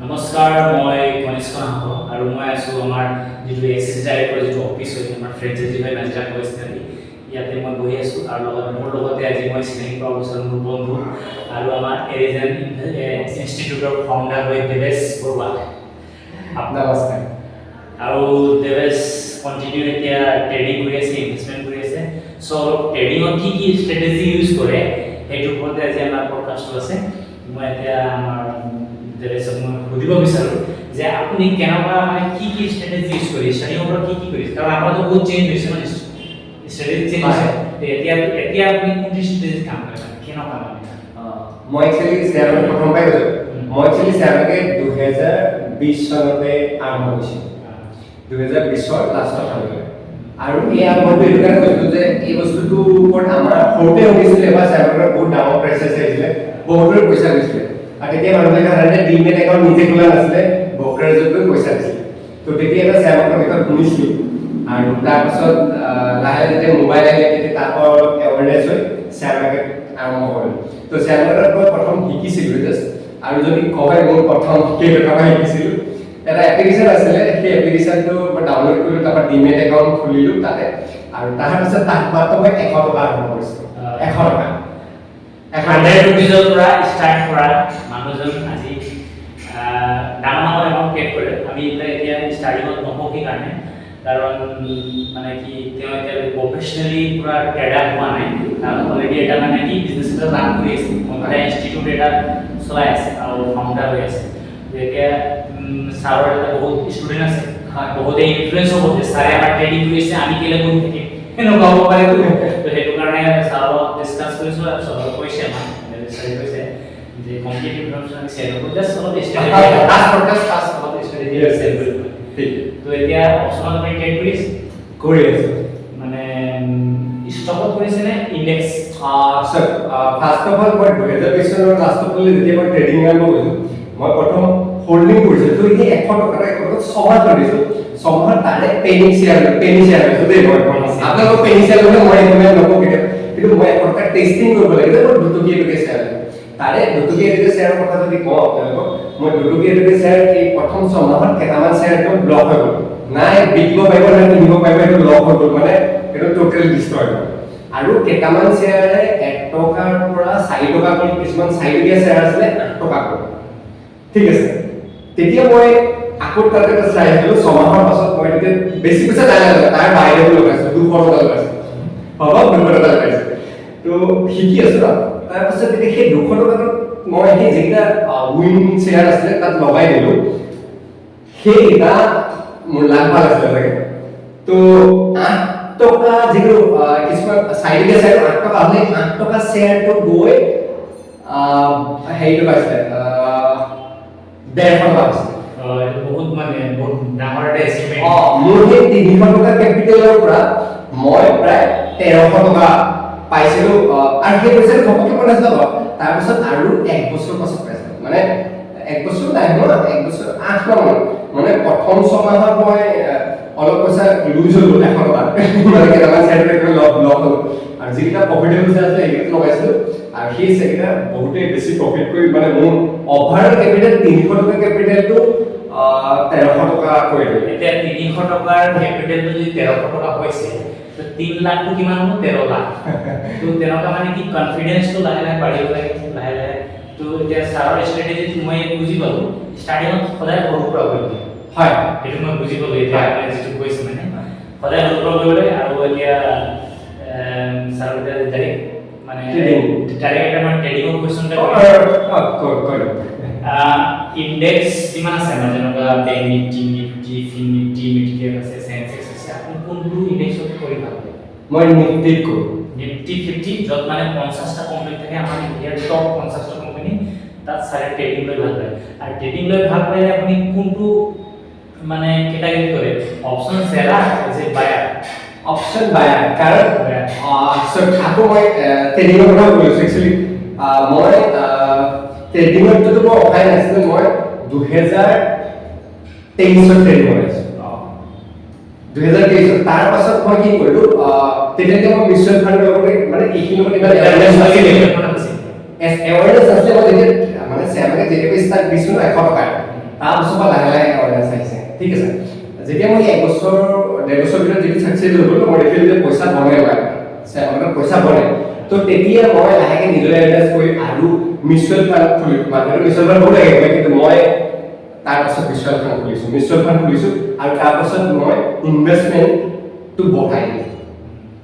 নমস্কাৰ মই কনিষ্ক নাথ আৰু মই আছো আমাৰ যিটো এক্সিছ ডাইৰেক্টৰ যিটো অফিচ হয় আমাৰ ফ্ৰেঞ্চাইজি হয় মেনেজাৰ কৈছিলি ইয়াতে মই বহি আছো আৰু মোৰ লগতে আজি মই চিনাকি কৰা গৈছোঁ মোৰ বন্ধু আৰু আমাৰ এৰিজেন ইনষ্টিটিউটৰ ফাউণ্ডাৰ হয় দেৱেশ বৰুৱা। নমস্কাৰ। আৰু দেৱেশ কণ্টিনিউ এতিয়া ট্ৰেডিং কৰি আছে, ইনভেষ্টমেণ্ট কৰি আছে। চ' ট্ৰেডিঙত কি কি ষ্ট্ৰেটেজি ইউজ কৰে সেইটোৰ ওপৰতে আজি আমাৰ পডকাষ্টটো আছে। মই এতিয়া আমাৰ দেৱেশক মই সুধিব বিচাৰোঁ যে আপুনি কেনেকুৱা মানে কি কি ষ্ট্ৰেটেজি ইউজ কৰি ষ্টাডিঙৰ ওপৰত কি কৰিছে, কাৰণ আমাৰতো বহুত চেঞ্জ হৈছে মানে ষ্ট্ৰেটেজি চেঞ্জ হৈছে। এতিয়া আপুনি কোনটো ষ্ট্ৰেটেজিত কাম কৰে কেনেকুৱা মানে মই একচুৱেলি শ্বেয়াৰ প্ৰথম পাই গৈছোঁ। মই একচুৱেলি শ্বেয়াৰকে 2020 চনতে আৰম্ভ কৰিছিলোঁ, 2020ৰ লাষ্টত আৰম্ভ। আৰু এই আৰম্ভটো এইটো কাৰণে কৰিছিলোঁ যে এই বস্তুটোৰ ওপৰত আমাৰ সৰুতে শুনিছিলোঁ এবাৰ শ্বেয়াৰৰ বহুত ডাঙৰ প্ৰেচাৰ আহিছিলে, বহুতৰে পইচা গৈছিলে। আৰু তেতিয়া মানুহবিলাকে সাধাৰণতে ডিমেট একাউণ্ট নিজে খোলা নাছিলে, ব্ৰকাৰেজত গৈ পইচা দিছিলে। তো তেতিয়া এটা শ্বেয়াৰৰ বিষয়ে শুনিছিলোঁ আৰু তাৰপিছত লাহে যেতিয়া মোবাইল আহিলে তেতিয়া তাৰ পৰা অলপ এৱাৰনেছ হৈ শ্বেয়াৰ মাৰ্কেট আৰম্ভ কৰিলোঁ। তো শ্বেয়াৰ মাৰ্কেটত মই প্ৰথম শিকিছিলোঁ জাষ্ট, আৰু যদি কয় মোৰ প্ৰথম কেইটকা শিকিছিলোঁ, এটা এপ্লিকেশ্যন আছিলে, সেই এপ্লিকেশ্যনটো মই ডাউনলোড কৰিলোঁ, তাৰপৰা ডিমেট একাউণ্ট খুলিলোঁ তাতে, আৰু তাৰপিছত তাৰ পৰা মই 100 টকা আৰম্ভ কৰিছিলোঁ। 100 টকা 100 ৰুপিজৰ পৰা ষ্টাৰ্ট কৰা মানুহজন আজি ডাঙৰ এমাউণ্ট পেড কৰে। আমি এতিয়া ষ্টাৰ্টিঙত নকওঁ কাৰণে, কাৰণ মানে কি তেওঁ এতিয়া প্ৰফেচনেলি পুৰা ট্ৰেডাৰ হোৱা নাই, কাৰণ অলৰেডি এটা মানে কি বিজনেছ এটা লাভ কৰি আছে, এটা ইনষ্টিটিউট এটা চলাই আছে আৰু ফাউণ্ডাৰ হৈ আছে। এতিয়া ছাৰৰ এটা বহুত ষ্টুডেণ্ট আছে, বহুতে ইনফ্লুৱেঞ্চ হ'ব যে ছাৰে আমাৰ ট্ৰেডিং কৰিছে আমি কেলৈ কৰি থাকিম এনেকুৱা হ'ব পাৰে। তো সেইটো কাৰণে ছাৰৰ ডিছকাছ কৰিছোঁ আৰু ছাৰৰ কৈছে আমাক ছাৰে কৈছে যে কমপ্লিট ইনফৰমেশ্যন আমি শ্বেয়াৰ কৰোঁ, জাষ্ট অলপ ষ্ট্ৰেটেজি শ্বেয়াৰ কৰিব। তো এতিয়া অপশ্যনত আপুনি ট্ৰেড কৰি আছে মানে ষ্টকত কৰিছে নে ইণ্ডেক্স? ফাৰ্ষ্ট অফ অল মই 2020 চনৰ লাষ্টত যেতিয়া মই ট্ৰেডিং আৰম্ভ কৰিছোঁ, মই প্ৰথম হোল্ডিং কৰিছিলোঁ। তো এই 100 টকাৰ একত 6 মাহ কৰিছোঁ, 6 মাহ তাৰে পেনি শ্বেয়াৰ লৈছোঁ দেই। মই আপোনালোকক পেনি শ্বেয়াৰ ল'লে মই একদমেই নকওঁ কেতিয়াও, কিন্তু মই 100 টকা টেষ্টিং কৰিব লাগে যে মই দুটকীয়া শ্বেয়াৰ লৈছোঁ। তাৰে দুটকীয়া শ্বেয়াৰৰ কথা যদি কওঁ আপোনালোকক, মই দুটকীয়া শ্বেয়াৰ এই প্ৰথম 6 মাহত কেইটামান শ্বেয়াৰ একদম ব্লক হৈ গ'ল, নাই বিকিব পাৰিব নাই কিনিব পাৰিব, সেইটো লক হৈ গ'ল, মানে সেইটো টোটেল ডিষ্ট্ৰয় হ'ল। আৰু কেইটামান শ্বেয়াৰে 1 টকাৰ পৰা 4 টকা কৰি, কিছুমান 4 টকীয়া শ্বেয়াৰ আছিলে 8 টকা কৰি, ঠিক আছে। তেতিয়া মই আকৌ তাতে এটা চাই আহিলোঁ, 6 মাহৰ পাছত মই তেতিয়া বেছি পইচা নাই লগা, তাৰ বাহিৰত লগাইছোঁ 200 টকা লগাইছোঁ, হ'ব 200 টকা লগাইছোঁ। তো শিকি আছোঁ ন, তাৰপিছত তেতিয়া সেই 200 টকাটো মই সেই যিকেইটা উইন শ্বেয়াৰ আছিলে তাত লগাই দিলোঁ, সেইকেইটা মোৰ লাভ ভাল আছিলে চাগে। তো 8 টকা যিটো কিছুমান 4 টকীয়া শ্বেয়াৰ 8 টকা হ'লে 8 টকা শ্বেয়াৰটো গৈ হেৰি টকা আছিলে 150 টকা আছিলে। বহুত মানে বহুত ডাঙৰ এটা এস্টিমেট। মোৰ সেই 300 টকা কেপিটেলৰ পৰা মই প্ৰায় 1300 টকা পাইছিলোঁ, আৰু সেই পইচাটো ঘপককৈ পোৱা নাছিলোঁ। তাৰপিছত আৰু 1 বছৰ পাছত পাইছিলোঁ, মানে 1 বছৰ নাই হোৱা, 1 বছৰ 8 মাহ মানত, মানে প্ৰথম 6 মাহত মই অলপ পইচা লুজ হৈ গ'ল 100 টকা, মানে কেইটামান শ্বেয়াৰ লক হ'ল, আৰু যিকেইটা প্ৰফিটেবল শ্বেয়াৰ আছিলে সেইকেইটা লগাইছিলোঁ, আৰু সেই শ্বেয়াৰকেইটা বহুতেই বেছি প্ৰফিট কৰি, মানে মোৰ অভাৰঅল কেপিটেল 300 টকা কেপিটেলটো 1300 টকা কৰি দিলোঁ। এতিয়া 300 টকাৰ কেপিটেলটো যদি 1300 টকা হৈছে, তো 3 লাখটো কিমান হ'ব? 13 লাখ। তো তেনেকুৱা মানে কি কনফিডেন্সটো লাহে লাহে বাঢ়িব লাগে, লাহে লাহে। তো এতিয়া ছাৰৰ ষ্ট্ৰেটেজিত মই বুজি পালোঁ, ষ্টাৰ্টিঙত সদায় সৰু পৰা কৰিব। হয়, সেইটো মই বুজি পালোঁ এতিয়া আপুনি যিটো কৈছে, মানে সদায় সৰু পৰা কৰিব লাগে। আৰু এতিয়া ছাৰ এতিয়া ডাইৰেক্ট মানে ডাইৰেক্ট এটা মই ট্ৰেডিঙৰ কুৱেশ্যন এটা ইণ্ডেক্স যিমান আছে আমাৰ যেনেকুৱা বেংক নিফটি, ফিন নিফটি, মিডিকেপ আছে, চেনচেক্স আছে, আপুনি কোনটো ইণ্ডেক্সত কৰি ভাল পায়? মই নিফটিত কৰোঁ। নিফটি 50, য'ত মানে 50টা কোম্পানী থাকে, আমাৰ ইণ্ডিয়াৰ টপ 50টা কোম্পানী, তাত চাৰে ট্ৰেডিং লৈ ভাল পায়। আৰু ট্ৰেডিং লৈ ভাল পালে আপুনি কোনটো মানে কেটাগৰী কৰে? অপশ্যন সেলাৰ যে বায়াৰ? অপশ্যন বায়াৰ, কাৰণ আকৌ মই ট্ৰেডিঙৰ কথা কৈছোঁ। একচুৱেলি মই ট্ৰেডিঙততো মই অহাই নাছিলোঁ, মই 2023ত ট্ৰেডিং কৰিছোঁ। 2023 তাৰ পাছত মই কি কৰিলোঁ, তেতিয়া মই মিউচুৱেল ফাণ্ডৰ লগতে মানে এইখিনি লগত ইমান এৱাৰনেছ নাছিলে, মই যেতিয়া মানে শ্বেয়াৰ মাৰ্কেট যেতিয়া ষ্টাৰ্ট দিছোঁ 100 টকাৰ, তাৰপিছৰ পৰা লাহে লাহে এৱাৰনেছ আহিছে ঠিক আছে যেতিয়া মই 1 বছৰ 1.5 বছৰ ভিতৰত যিটো ছাকচেছ হৈ গ'ল মই দেখিলোঁ যে পইচা বনে ওলায় আমাৰ পইচা বনে তো তেতিয়া মই লাহেকৈ নিজৰ এৱাৰনেছ কৰি আৰু মিউচুৱেল ফাণ্ড খুলিলোঁ মানুহৰ মিউচুৱেল ফাণ্ড বহুত লাগে কিন্তু মই তাৰপাছত মিউচুৱেল ফাণ্ড খুলিছোঁ আৰু তাৰপাছত মই ইনভেষ্টমেণ্টটো বঢ়াই দিলোঁ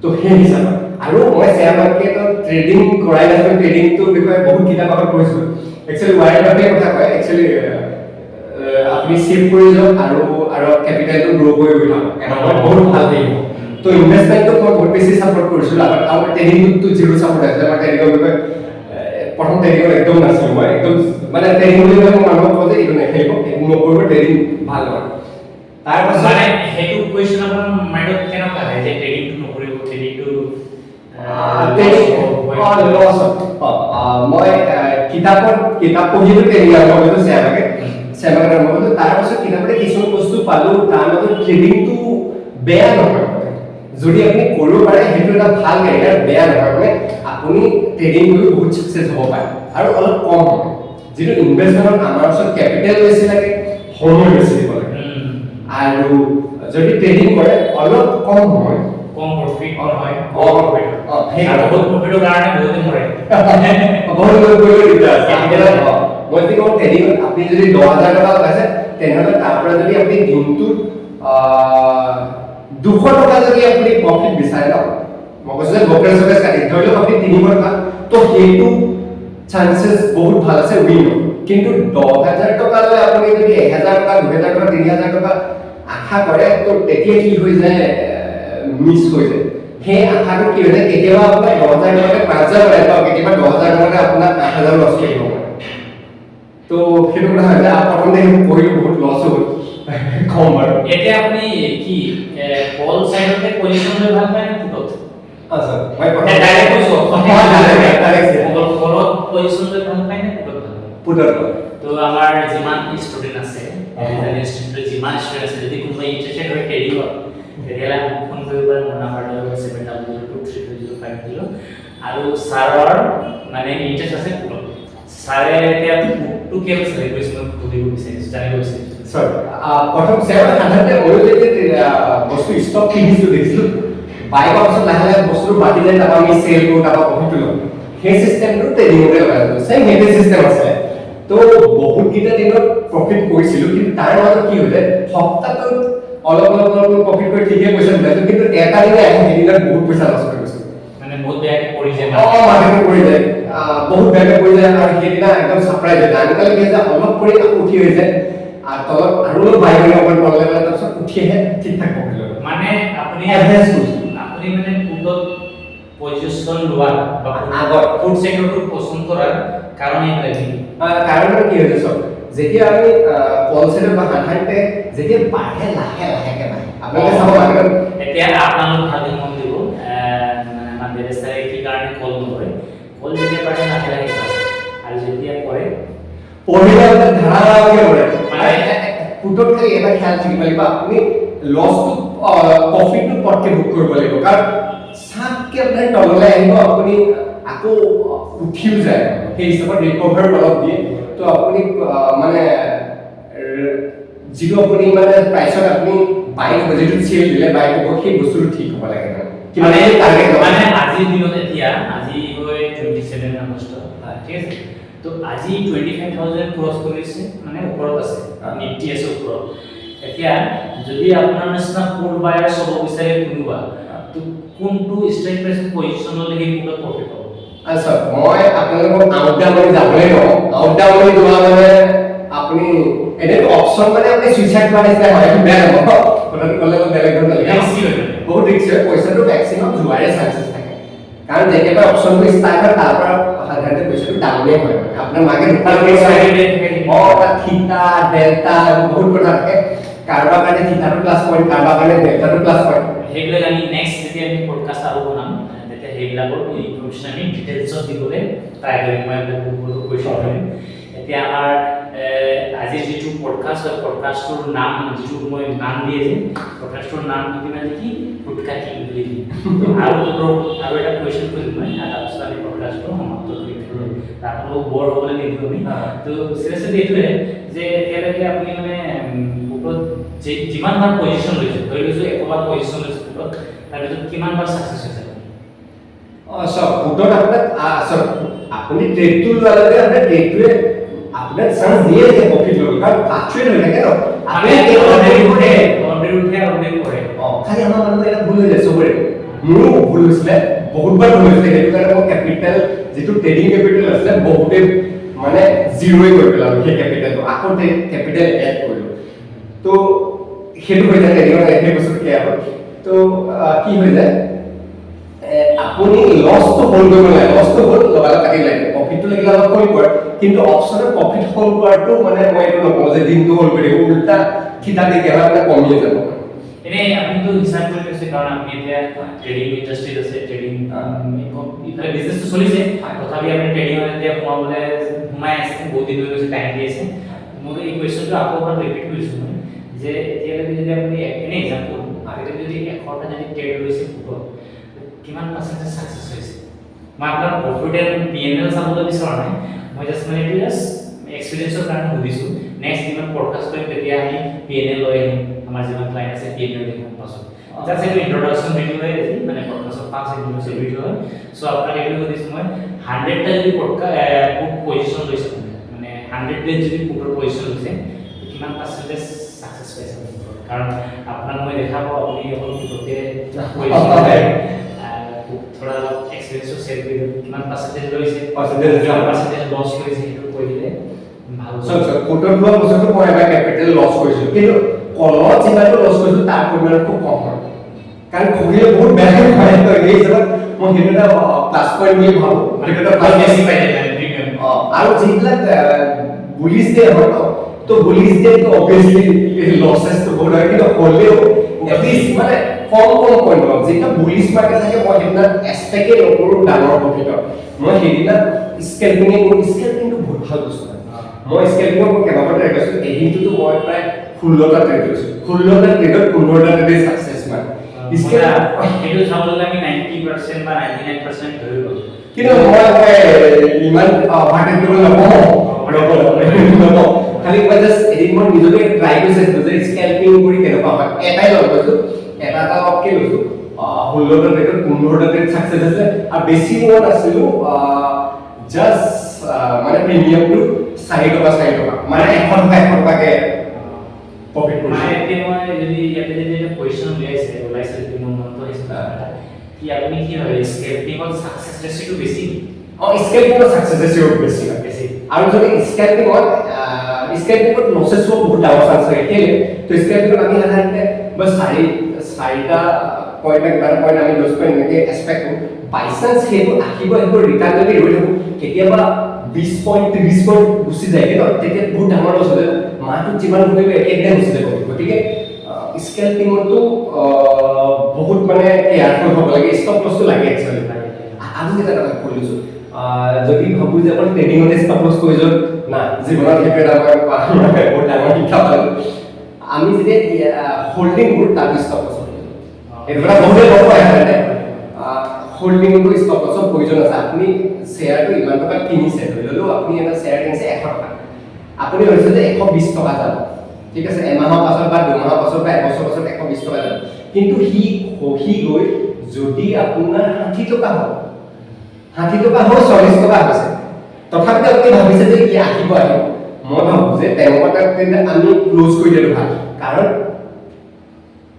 তো সেই হিচাপত আৰু মই শ্বেয়াৰ মাৰ্কেটত ট্ৰেডিং কৰাই নাছিলোঁ ট্ৰেডিংটোৰ বিষয়ে বহুত কিতাপ আগত পঢ়িছিলোঁ একচুৱেলি ৱাৰেন বাফেটে কথা কয় একচুৱেলি আপুনি সেভ কৰি যাওক আৰু কেপিটেলটো গ্ৰ' কৰি গৈ থাকক এটা বহুত ভাল থাকিব তো ইনভেষ্টমেণ্টটো মই বহুত বেছি ছাপোৰ্ট কৰিছিলোঁ আৰু ট্ৰেডিংটো জিৰ' ছাপোৰ্ট আছিলে আমাৰ ট্ৰেডিঙৰ বিষয়ে প্ৰথম ট্ৰেডিঙত একদম নাছিলোঁ মই একদম মানে ট্ৰেডিং বুলি মই মানুহক কওঁ যে এইটো নেখেলিব এইটো নকৰিব ট্ৰেডিং ভাল নহয় তাৰপাছত মানে সেইটো কুৱেশ্যন আপোনাৰ মাইণ্ডত কেনেকুৱা আহে যে ট্ৰেডিংটো নকৰিব ট্ৰেডিংটো মই কিতাপ পঢ়িলোঁ ট্ৰেডিং আৰম্ভ কৰিলোঁ শ্বেয়াৰ মাৰ্কেট আৰম্ভ কৰিলোঁ তাৰপাছত কিতাপতে কিছুমান বস্তু পালোঁ তাৰ মাজত ট্ৰেডিংটো বেয়া নহয় যদি আপুনি কৰিব পাৰে সেইটো এটা ভাল কেৰিয়াৰ বেয়া নহয় মানে আপুনি ট্ৰেডিং কৰি বহুত ছাকচেছ হ'ব পাৰে আৰু অলপ কম হ'ব যিটো ইনভেষ্টমেণ্টত আমাৰ ওচৰত কেপিটেল বেছি লাগে সময় বেছি দিব লাগে আৰু যদি ট্ৰেডিং কৰে অলপ কম সময় কম প্ৰফিট হয় বহুত প্ৰফিটৰ কাৰণে বহুতে মৰে বহুত লোক কৰিব দিগদাৰ আছে মই যদি কওঁ ট্ৰেডিঙত আপুনি যদি 10,000 টকা লগাইছে তেনেহ'লে তাৰ পৰা যদি আপুনি দিনটোত 200 টকা যদি আপুনি প্ৰফিট বিচাৰে ন মই কৈছোঁ যে ব্ৰকাৰেজ কাটি ধৰি লওক আপুনি 300 টকা তো সেইটো চান্সেছ বহুত ভাল আছে উইন কিন্তু 10,000 টকা লৈ আপুনি যদি 1,000 টকা 2,000 টকা 3,000 টকা আশা কৰে তো তেতিয়া কি হৈ যায় মিছ হৈ যায় সেই আশাটো কি হৈ যায় কেতিয়াবা আপোনাৰ 10,000 টকাতে 5,000 ওলাই পাব কেতিয়াবা 10,000 টকাতে আপোনাৰ 8,000 লছ কৰিব পাৰে তো সেইটো কথা হয় যে প্ৰথমতে কৰিলোঁ বহুত লছ হ'ল কম বাৰু এতিয়া আপুনি কি কল সাইডতে পজিশন লৈ ভাল পায় না পুটত আচ্ছা মই ডাইৰেক্ট কৈছো ডাইৰেক্ট কলত পজিশন লৈ ভাল পায় না পুটত পুটত তো আমাৰ যিমান ষ্টুডেন্ট আছে এজন ষ্টুডেন্ট যিমান ষ্টুডেন্ট আছে যদি কোনোবা ইন্টাৰেস্টেড হয় ট্ৰেডিঙত তেতিয়াহ'লে ফোন কৰিব পাৰে মোৰ নাম্বাৰটো 700233050 আৰু ছাৰৰ মানে ইন্টাৰেষ্ট আছে পুটত ছাৰে এতিয়া পুটটো কেনেকৈ চেলেক্ট কৰিছে মই সুধিব বিচাৰিছোঁ জানিব বিচাৰিছোঁ সৰ প্ৰথম সেৱা সাধাৰণতে মই যদি বস্তু ষ্টক কিনিছো দেখিছোঁ বাইকৰ পিছত লাহে লাহে বস্তু বাকি যায় তাৰপৰা আমি চেল কৰোঁ তাৰপৰা প্ৰফিট লওঁ সেই চিষ্টেমটো ট্ৰেডিঙতে লগাইছোঁ চেম সেইটো চিষ্টেম আছে তো বহুত কেইটা দিনত প্ৰফিট কৰিছিলোঁ কিন্তু তাৰ মাজত কি হৈ যায় সপ্তাহটোত অলপ প্ৰফিট কৰি ঠিকে পইচা ওলাইছোঁ কিন্তু এটা দিনে আহে সেইদিনত বহুত পইচা লছ কৰি গৈছোঁ মানে বহুত বেয়াকৈ পৰি যায় মাৰ্কেটত পৰি যায় বহুত বেয়াকৈ পৰি যায় আৰু সেইদিনা একদম ছাৰপ্ৰাইজ হৈ যায় আজিকালি কি হৈছে অলপ পৰি আকৌ উঠি হৈ যায় আৰ তলত আৰু বাইৰে অকল পড়লে তাৰপিছত উঠিহে ঠিক ঠাক পঢ়িল মানে আপুনি এভাৰেজ কৰিছিল আপুনি মানে পুটত পজিশন লোৱা বা আগত ফুড সেক্টৰটো পছন্দ কৰাৰ কাৰণ এইবিলাক কাৰণটো কি হৈছে সব যেতিয়া আমি কনসেপ্ট বা সাধাৰণতে যেতিয়া বাঢ়ে লাহে লাহেকে বাঢ়ে আপোনালোকে চাব লাগে এতিয়া আপোনালোক ভালকে মন দিব মানে আমাৰ দেশে কি কাৰণে কল নকৰে কল যেতিয়া বাঢ়ে লাহে লাহে বাঢ়ে আৰু যেতিয়া কৰে পঢ়িলে ধাৰাবাহিকভাৱে পঢ়ে মানে পুটত খালি এটা খেয়াল থাকিব লাগিব আপুনি লছটো প্ৰফিটটো পটকে বুক কৰিব লাগিব কাৰণ সাতকে আপোনাৰ তললৈ আহিব আপুনি আকৌ উঠিও যায় সেই হিচাপত ৰিকভাৰ অলপ দিয়ে তো আপুনি মানে যিটো আপুনি মানে প্ৰাইচত আপুনি বাইক যিটো চেল দিলে বাইক সেই বস্তুটো ঠিক হ'ব লাগে মানে মানে আজিৰ দিনত এতিয়া আজি হৈ 27 আগষ্ট ঠিক আছে তো আজি 25,000 ক্ৰছ কৰিছে মানে ওপৰত আছে নিফটি আছে ওপৰত এতিয়া যদি আপোনাৰ নিচিনা ফুল বায়াৰ সব বিচাৰে কোনোবা তো কোনটো ষ্ট্ৰাইক প্ৰাইচ পজিশনলৈ সেই পুটত প্ৰফিট হ'ব আচ্ছা মই আপোনালোকক আউটডাউন যাবলৈ ন আউটডাউন যোৱা মানে আপুনি এনে অপচন মানে আপুনি সুইচাইড কৰা নিচিনা হয় এইটো বেয়া হ'ব কথাটো ক'লে বেলেগ ধৰণৰ লাগে বহুত ৰিস্ক হয় পইচাটো মেক্সিমাম যোৱাৰে চান্সেছ থাকে কাৰণ যেতিয়াবা অপচনটো ষ্টাৰ্ট হয় তাৰ পৰা সাধাৰণতে পইচাটো ডাউনেই হয় আপোনাৰ মাৰ্কেট থিটা ডেল্টা বহুত কথা থাকে কাৰোবাৰ কাৰণে থিটাটো প্লাছ পইণ্ট কাৰোবাৰ কাৰণে ডেল্টাটো প্লাছ পইণ্ট সেইবিলাক আমি নেক্সট যেতিয়া আমি পডকাষ্ট আৰু বনাম তেতিয়া সেইবিলাকৰ ইনফৰমেশ্যন আমি ডিটেইলছত দিবলৈ ট্ৰাই কৰিম মই আপোনাক বহুত কুৱেশ্যন কৰিম এতিয়া আমাৰ আজি যিটো পডকাষ্ট হয় পডকাষ্টৰ নাম যিটো মই নাম দিয়ে যে পডকাষ্টৰ নাম কি মানে কি গুটকা কি বুলি দিয়ে আৰু এটা কুৱেশ্যন কৰিম মই তাৰপিছত আমি পডকাষ্টটো সমাপ্ত কৰিম আপোনালোক বৰ হ'বলৈ নিদিওঁ আমি তো চিৰিয়াছলি এইটোৱে যে এতিয়ালৈকে আপুনি মানে বুকত যিমান বাৰ পজিশ্যন লৈছে ধৰি লৈছোঁ 100 বাৰ পজিশ্যন লৈছে বুকত তাৰপিছত কিমান বাৰ ছাকচেছ হৈছে সব বুটত আপোনাৰ আপুনি ট্ৰেডটো লোৱাৰ লগে আপোনাৰ ট্ৰেডটোৱে আপোনাৰ চান্স দিয়ে যে প্ৰফিট ল'ব কাৰণ ফ্লাকচুৱেট হৈ থাকে ন আপুনি অলৰেডি উঠে খালি আমাৰ মানুহে এটা ভুল হৈ যায় চবৰে মোৰো ভুল হৈছিলে বহুতবাৰ ভুল হৈছিলে সেইটো কাৰণে মই কেপিটেল যিটো ট্ৰেডিং কেপিটেল আছিলে বহুতে মানে জিৰ'ই কৰি পেলালোঁ সেই কেপিটেলটো আকৌ কেপিটেল এড কৰিলোঁ তো সেইটো হৈ যায় ট্ৰেডিঙৰ সেই বস্তুটো সেয়া হ'ল তো কি হৈ যায় আপুনি লছটো হোল্ড কৰিব লাগে লছটো হোল্ড লগালে কাটি লাগে প্ৰফিটটো লাগিলে অলপ কমি পৰে কিন্তু অপশ্যনৰ প্ৰফিট হোল্ড কৰাটো মানে মই এইটো নকওঁ যে দিনটো হোল্ড কৰি দিব উল্টা থিতা কেতিয়াবা মানে কমিয়ে যাব এনেই আপুনিতো হিচাপ কৰি লৈছে কাৰণ আপুনি এতিয়া ট্ৰেডিং ইণ্ডাষ্ট্ৰীত আছে ট্ৰেডিং ইফালে বিজনেছটো চলিছে তথাপি আপুনি ট্ৰেডিঙত এতিয়া সোমাই আছে বহুত দিন হৈ গৈছে টাইম দি আছে মোৰ এই কুৱেশ্যনটো আকৌ এবাৰ ৰিপিট কৰিছোঁ মই যে এতিয়ালৈকে যদি আপুনি এনেই এক্সাম্পল আগতে যদি 100টা যদি ট্ৰেড লৈছে বুকত কিমান পাৰ্চেণ্টেজ ছাকচেছ হৈছে মই আপোনাৰ প্ৰফিট এণ্ড P&L চাবলৈ বিচৰা নাই মই জাষ্ট মানে এইটো জাষ্ট এক্সপিৰিয়েঞ্চৰ কাৰণে সুধিছোঁ নেক্সট যিমান পডকাষ্ট কৰিম তেতিয়া আমি P&L লৈ আহিম আমাৰ যিমান ক্লাইণ্ট আছে P&L দেখোন পাছত জাষ্ট এইটো ইন্ট্ৰডাকশ্যন ভিডিঅ' হয় আজি মানে পডকাষ্টৰ ফাৰ্ষ্ট ইন্ট্ৰডাকশ্যন ভিডিঅ' হয় চ' আপোনাক এইটো সুধিছোঁ মই 100টা যদি পুট পজিশ্যন লৈছে মানে 100 ডেজ যদি পুটৰ পজিশ্যন লৈছে কিমান পাৰ্চেণ্টেজ ছাকচেছ পাইছে কাৰণ আপোনাক মই দেখাব আপুনি অকল পুটতে পজিশ্যন थोड़ा एक्सपीरियंस शेयर কৰি দিম কিমান পাৰ্চেন্টেজ লৈছে পাৰ্চেন্টেজ লছ কৰিছে সেইটো কৈ দিলে ভাল সব কোটৰ লোৱা বস্তুটো মই এটা কেপিটেল লছ কৰিছোঁ কিন্তু কলত যিমানটো লছ কৰিছোঁ তাৰ পৰিমাণ খুব কম হয় কাৰণ খুলিলে বহুত বেয়া হয় তো এই হিচাপত মই সেইটো এটা প্লাছ পইণ্ট বুলি ভাবোঁ সেইটো এটা প্লাছ বেছি পাই যায় প্ৰিমিয়াম আৰু যিবিলাক বুলিছ ডে হয় ন তো বুলিছ ডে তো অবভিয়াছলি লছেছটো বহুত হয় কিন্তু হ'লেও এটলিষ্ট মানে কম পইণ্ট লওক যেতিয়া বুলিছ মাৰ্কেট থাকে মই সেইদিনা এক্সপেক্টে নকৰোঁ ডাঙৰ প্ৰফিটৰ মই সেইদিনা স্কেলপিংটো বহুত ভাল বস্তু মই স্কেলপিঙত মই কেইবাবাৰ ট্ৰাই কৰিছোঁ এদিনটোতো মই প্ৰায় 16টা ট্ৰেড কৰিছোঁ 16টা ট্ৰেডত 15টা ট্ৰেডে ছাকচেছ মানে সেইটো চাবলৈ আমি 90% বা 99% ধৰি লওঁ কিন্তু মই ইমান ভাৰ্টেড কৰিব নকওঁ খালি মই জাষ্ট এদিন মই নিজকে ট্ৰাই কৰি চাইছিলোঁ যে স্কেলপিং কৰি কেনেকুৱা হয় এটাই লগ কৰিছোঁ এটা অপকে লৈছোঁ 16টা ট্ৰেডত 15টা ট্ৰেড ছাকচেছ আছে আৰু বেছি মই নাছিলোঁ জাষ্ট মানে প্ৰিমিয়ামটো 4 টকা মানে 100 টকাকে প্ৰফিট কৰিছোঁ মানে এতিয়া মই যদি ইয়াতে যদি কুৱেশ্যন ওলাইছে যদি মোৰ মনত আহিছে কি আপুনি কি ভাবে স্কেলপিঙত ছাকচেছ ৰেচিটো বেছি স্কেলপিঙত ছাকচেছ ৰেচিটো বেছি আৰু যদি স্কেলপিঙত লছেছ হোৱা বহুত ডাঙৰ চান্স থাকে কেলে তো স্কেলপিঙত আমি সাধাৰণতে বছ 4টা পইণ্ট আমি 10 পইণ্ট এনেকৈ এক্সপেক্ট কৰোঁ বাই চান্স সেইটো আহিব ৰিটাৰ্ণ যদি ৰৈ থাকোঁ কেতিয়াবা 20 পইণ্ট 30 পইণ্ট গুচি যায় ন তেতিয়া বহুত ডাঙৰ লছ হৈ যায় মাহটোত যিমান ঘটিব একেদিনাই গুচি যাব গতিকে স্কেলপিঙতো বহুত মানে কেয়াৰফুল হ'ব লাগে ষ্টপ লছটো লাগে একচুৱেলি আমি এটা কথা কৈ লৈছোঁ যদি ভাবোঁ যে অকল ট্ৰেডিঙতে ষ্টপ লছ কৰি যাওঁ না জীৱনত সেইটো এটা মই বহুত ডাঙৰ শিক্ষা পালোঁ আমি যেতিয়া হোল্ডিং কৰোঁ তাত ষ্টপ লছ এইটো এটা বহুতে গম পায় সাধাৰণতে হোল্ডিংটো ষ্টপ লছৰ প্ৰয়োজন আছে আপুনি শ্বেয়াৰটো ইমান টকা কিনিছে ধৰি ল'লেও আপুনি এটা শ্বেয়াৰ কিনিছে 100 টকা আপুনি ভাবিছে যে 120 টকা যাব ঠিক আছে এমাহৰ পাছত বা দুমাহৰ পাছত বা এবছৰ পাছত 120 টকা যাব কিন্তু সি গৈ যদি আপোনাৰ 60 টকা হয় 60 টকা হৈ 40 টকা হৈছে তথাপিও আপুনি ভাবিছে যে কি আহিব মই ভাবোঁ যে তেওঁকটা আমি ক্লোজ কৰি দিলে ভাল কাৰণ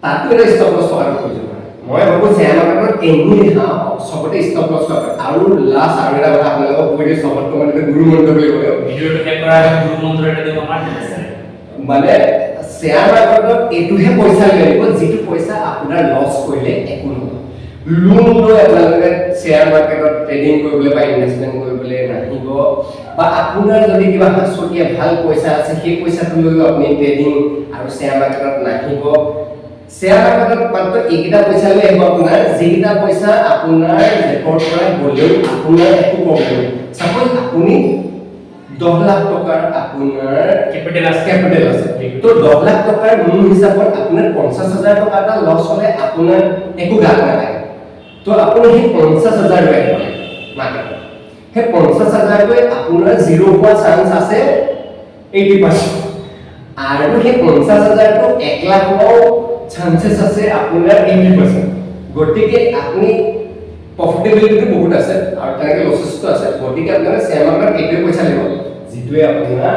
তাতো এটা ষ্টপ লছ থকাটো প্ৰয়োজন মই ভাবোঁ শ্বেয়াৰ মাৰ্কেটত এনি চবতে ষ্টপ লছ থকা আৰু লাষ্ট আৰু এটা কথা আপোনালোকক কৈ দিওঁ চবতকৈ মানে গুৰু মন্ত্ৰ বুলি ক'লে ভিডিঅ'টো শেষ কৰাৰ আগত গুৰু মন্ত্ৰ এটা দিব আমাৰ মানে শ্বেয়াৰ মাৰ্কেটত এইটোহে পইচা লাগিব যিটো পইচা আপোনাৰ লছ কৰিলে একো নহয় লোন লৈ আপোনালোকে শ্বেয়াৰ মাৰ্কেটত ট্ৰেডিং কৰিবলৈ বা ইনভেষ্টমেণ্ট কৰিবলৈ নাহিব বা আপোনাৰ যদি কিবা সাঁচতীয়া ভাল পইচা আছে সেই পইচাটো লৈ আপুনি ট্ৰেডিং আৰু শ্বেয়াৰ মাৰ্কেটত নাহিব শ্বেয়াৰ মাৰ্কেটত মাত্ৰ এইকেইটা পইচা লৈ আহিব আপোনাৰ যিকেইটা পইচা আপোনাৰ জেপৰ পৰা গ'লেও আপোনাৰ একো প্ৰব্লেম নাই চাপ'জ আপুনি 10 লাখ টকাৰ আপোনাৰ কেপিটেল আছে তো 10 লাখ টকাৰ মোৰ হিচাপত আপোনাৰ 50,000 টকা এটা লছ হ'লে আপোনাৰ একো গাত নালাগে তো আপুনি সেই 50,000 লৈ আহিব মাৰ্কেটত সেই 50,000 লৈ আপোনাৰ জিৰ' হোৱা চান্স আছে 80% আৰু সেই 50,000 টো 1 লাখ হোৱাও চান্সেছ আছে আপোনাৰ 80% গতিকে আপুনি প্ৰফিটেবিলিটি বহুত আছে আৰু তেনেকৈ লছেছটো আছে গতিকে আপোনাৰ চেম আমাৰ এইটোৱে পইচা লাগিব যিটোৱে আপোনাৰ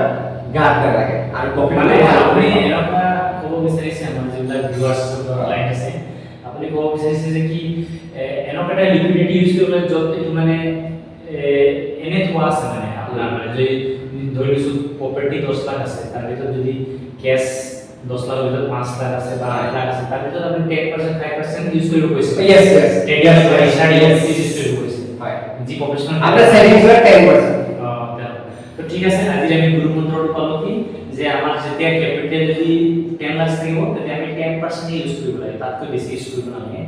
গাত নালাগে আৰু প্ৰফিট মানে আপুনি এনেকুৱা ক'ব বিচাৰিছে আমাৰ যিবিলাক ভিউৱাৰ্ছ ক্লাইণ্ট আছে আপুনি ক'ব বিচাৰিছে যে কি এনেকুৱা এটা লিকুইডিটি ইউজ কৰিবলৈ য'ত এইটো মানে এনে থোৱা আছে মানে আপোনাৰ মানে যদি ধৰি লৈছোঁ প্ৰপাৰ্টি 10 লাখ আছে তাৰ ভিতৰত যদি কেছ 10 লাখৰ ভিতৰত 5 লাখ আছে বা 8 লাখ আছে তাৰ ভিতৰত আপুনি 10% 5% ইউজ কৰিব কৈছে yes 10% ইউজ কৰিব কৈছে হয় যি প্ৰফেশনাল আপোনাৰ সেভিংস হয় 10% তো ঠিক আছে আজি আমি গুৰু মন্ত্ৰটো পালো কি যে আমাৰ যেতিয়া ক্যাপিটাল যদি 10 লাখ থাকিব তেতিয়া আমি 10% ইউজ কৰিব লাগে তাতকৈ বেছি ইউজ কৰিব নালাগে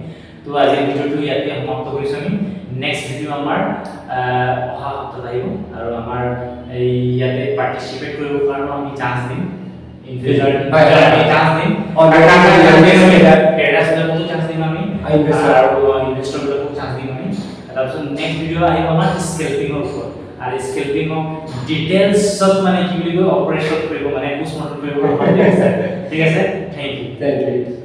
তো আজি ভিডিওটো ইয়াতে সমাপ্ত কৰিছো আমি নেক্সট ভিডিও আমাৰ অহা সপ্তাহত আহিব আৰু আমাৰ এই ইয়াতে পাৰ্টিসিপেট কৰিবৰ কাৰণে আমি চান্স দিম ইনভেস্টাৰ আমি চান্স দিম পেৰাডাইছবিলাকো চান্স দিম আমি আৰু ইনভেস্টৰবিলাকো চান্স দিম আমি তাৰপিছত নেক্সট ভিডিও আহিব আমাৰ স্কেলপিঙৰ ওপৰত আৰু স্কেলপিঙৰ ডিটেইলছত মানে কি বুলি কয় অপাৰেশ্যন কৰিব মানে পোষ্টমৰ্টম কৰিব ঠিক আছে থেংক ইউ